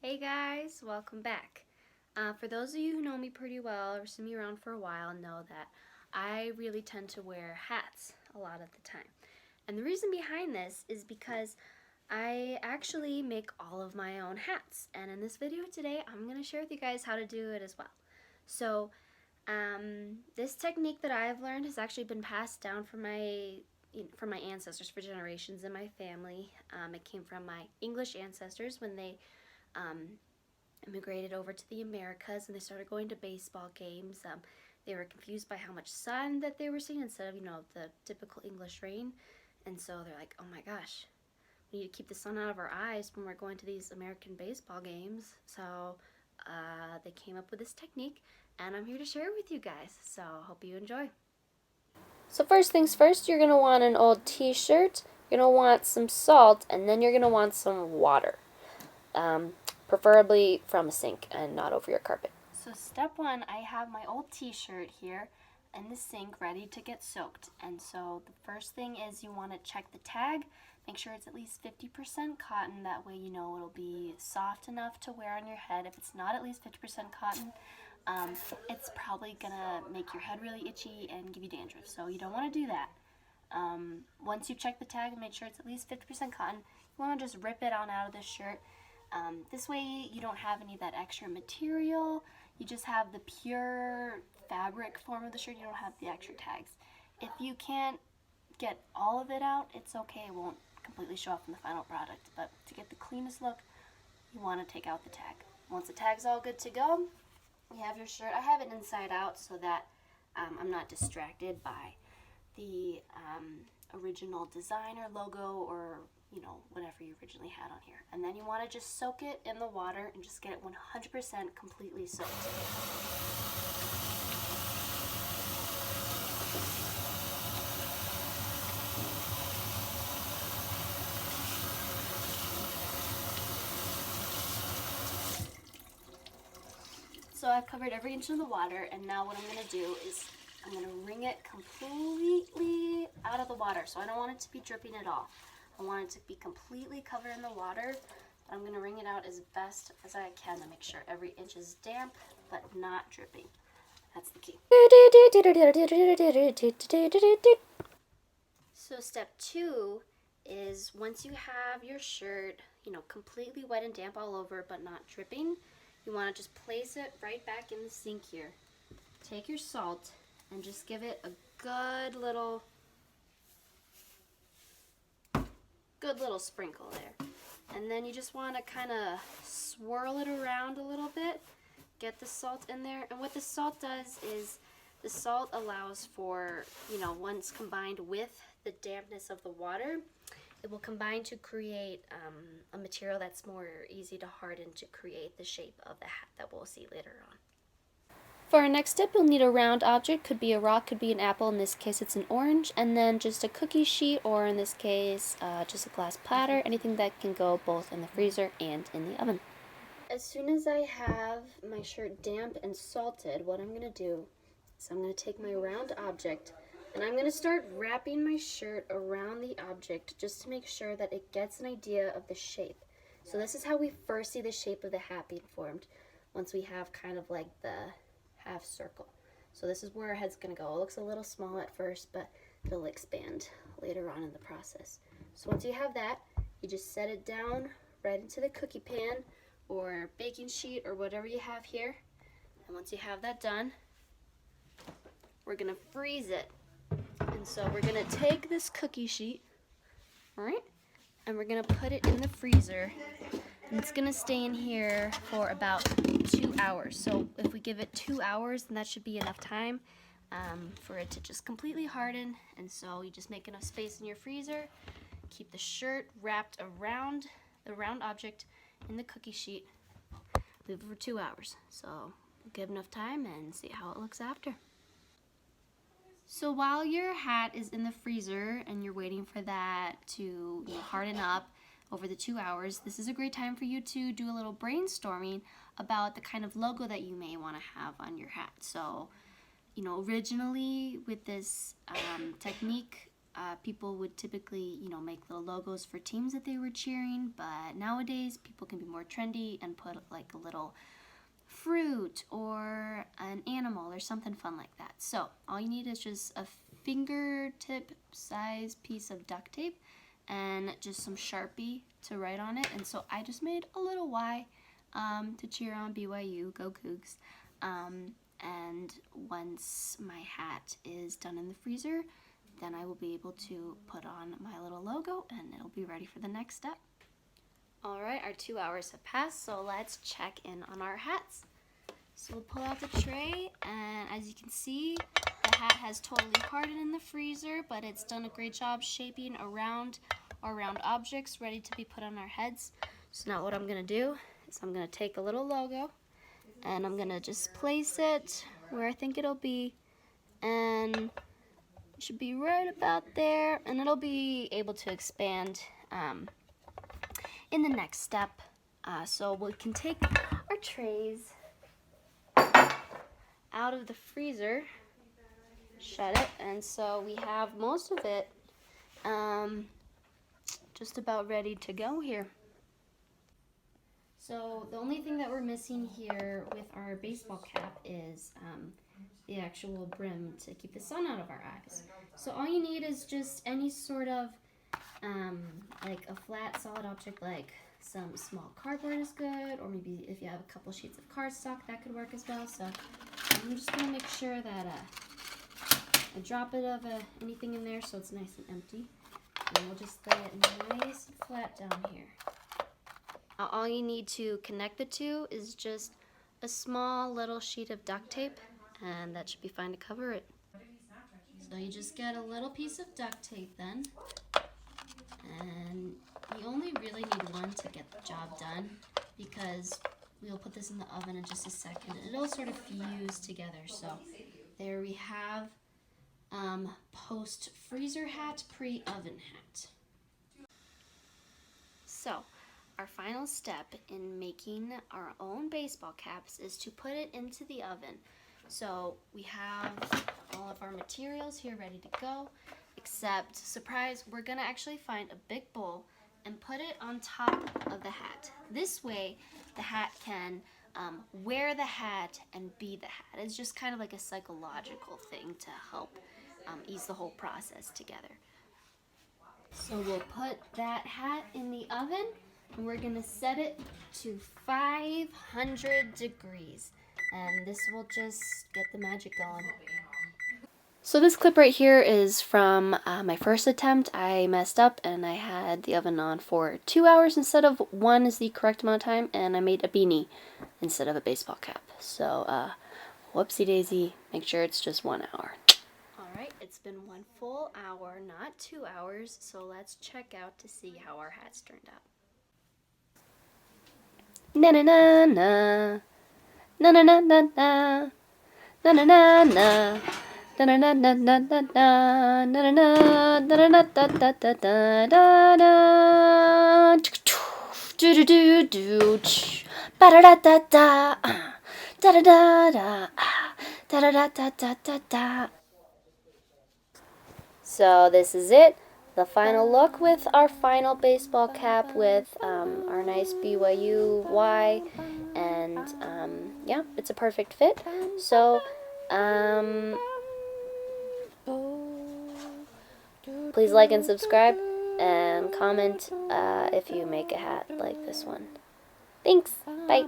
Hey guys, welcome back. For those of you who know me pretty well or seen me around for a while know that I really tend to wear hats a lot of the time. And the reason behind this is because I actually make all of my own hats. And in this video today, I'm going to share with you guys how to do it as well. So this technique that I've learned has actually been passed down from my ancestors for generations in my family. It came from my English ancestors when they immigrated over to the Americas and they started going to baseball games. They were confused by how much sun that they were seeing instead of, the typical English rain. And so they're like, oh my gosh, we need to keep the sun out of our eyes when we're going to these American baseball games. So they came up with this technique and I'm here to share it with you guys. So hope you enjoy. So first things first, you're going to want an old t-shirt, you're going to want some salt, and then you're going to want some water. Preferably from a sink and not over your carpet. So step one, I have my old t-shirt here in the sink ready to get soaked. And so the first thing is you want to check the tag. Make sure it's at least 50% cotton. That way you know it'll be soft enough to wear on your head. If it's not at least 50% cotton, it's probably gonna make your head really itchy and give you dandruff. So you don't want to do that. Once you check the tag and make sure it's at least 50% cotton, you want to just rip it on out of the shirt. This way you don't have any of that extra material. You just have the pure fabric form of the shirt. You don't have the extra tags. If you can't get all of it out, it's okay. It won't completely show up in the final product. But to get the cleanest look, you want to take out the tag. Once the tag's all good to go, you have your shirt. I have it inside out so that I'm not distracted by the original design or logo or whatever you originally had on here. And then you want to just soak it in the water and just get it 100% completely soaked. So I've covered every inch of the water, and now what I'm going to do is I'm going to wring it completely out of the water. So I don't want it to be dripping at all. I want it to be completely covered in the water. I'm going to wring it out as best as I can to make sure every inch is damp but not dripping. That's the key. So step two is once you have your shirt, completely wet and damp all over but not dripping, you want to just place it right back in the sink here. Take your salt and just give it a good little sprinkle there. And then you just want to kind of swirl it around a little bit, get the salt in there. And what the salt does is the salt allows for, once combined with the dampness of the water, it will combine to create a material that's more easy to harden to create the shape of the hat that we'll see later on. For our next step, you'll need a round object. Could be a rock, could be an apple. In this case, it's an orange. And then just a cookie sheet, or in this case, just a glass platter. Anything that can go both in the freezer and in the oven. As soon as I have my shirt damp and salted, what I'm going to do is I'm going to take my round object and I'm going to start wrapping my shirt around the object just to make sure that it gets an idea of the shape. So this is how we first see the shape of the hat being formed, once we have kind of like the half circle. So this is where our head's going to go. It looks a little small at first, but it'll expand later on in the process. So once you have that, you just set it down right into the cookie pan or baking sheet or whatever you have here. And once you have that done, we're going to freeze it. And so we're going to take this cookie sheet, all right, and we're going to put it in the freezer. And it's going to stay in here for about 2 hours. So if we give it 2 hours, then that should be enough time for it to just completely harden. And so you just make enough space in your freezer. Keep the shirt wrapped around the round object in the cookie sheet. Leave it for 2 hours. So we'll give enough time and see how it looks after. So while your hat is in the freezer and you're waiting for that to harden up over the 2 hours, this is a great time for you to do a little brainstorming about the kind of logo that you may want to have on your hat. So, originally with this technique, people would typically, make little logos for teams that they were cheering, but nowadays people can be more trendy and put like a little fruit or an animal or something fun like that. So all you need is just a fingertip size piece of duct tape and just some Sharpie to write on it. And so I just made a little Y to cheer on BYU, go Cougs. And once my hat is done in the freezer, then I will be able to put on my little logo and it'll be ready for the next step. All right, our 2 hours have passed, so let's check in on our hats. So we'll pull out the tray, and as you can see, the hat has totally hardened in the freezer, but it's done a great job shaping around our round objects ready to be put on our heads. So now what I'm gonna do is I'm gonna take a little logo and I'm gonna just place it where I think it'll be, and it should be right about there, and it'll be able to expand in the next step. So we can take our trays out of the freezer, shut it, and so we have most of it just about ready to go here. So the only thing that we're missing here with our baseball cap is the actual brim to keep the sun out of our eyes. So all you need is just any sort of like a flat solid object, like some small cardboard is good, or maybe if you have a couple sheets of cardstock, that could work as well. So I'm just going to make sure that I drop it of anything in there so it's nice and empty. And we'll just lay it nice and flat down here. All you need to connect the two is just a small little sheet of duct tape, and that should be fine to cover it. So you just get a little piece of duct tape then, and you only really need one to get the job done, because we'll put this in the oven in just a second and it'll sort of fuse together. So there we have post freezer hat, pre-oven hat. So our final step in making our own baseball caps is to put it into the oven. So we have all of our materials here ready to go, except, surprise, we're gonna actually find a big bowl and put it on top of the hat. This way the hat can wear the hat and be the hat. It's just kind of like a psychological thing to help ease the whole process together. So we'll put that hat in the oven, and we're gonna set it to 500 degrees. And this will just get the magic going. So this clip right here is from my first attempt. I messed up and I had the oven on for 2 hours instead of 1 is the correct amount of time, and I made a beanie instead of a baseball cap. So whoopsie daisy, make sure it's just 1 hour. Alright, it's been 1 full hour, not 2 hours, so let's check out to see how our hats turned out. Na na na na, na na na na na, na na na na. Da da da da da da da da da da da da da da da do do do do ba da da da da da da da da da da da da da da. So this is it, the final look with our final baseball cap with our nice BYU Y, and yeah, it's a perfect fit. So please like and subscribe, and comment if you make a hat like this one. Thanks. Bye.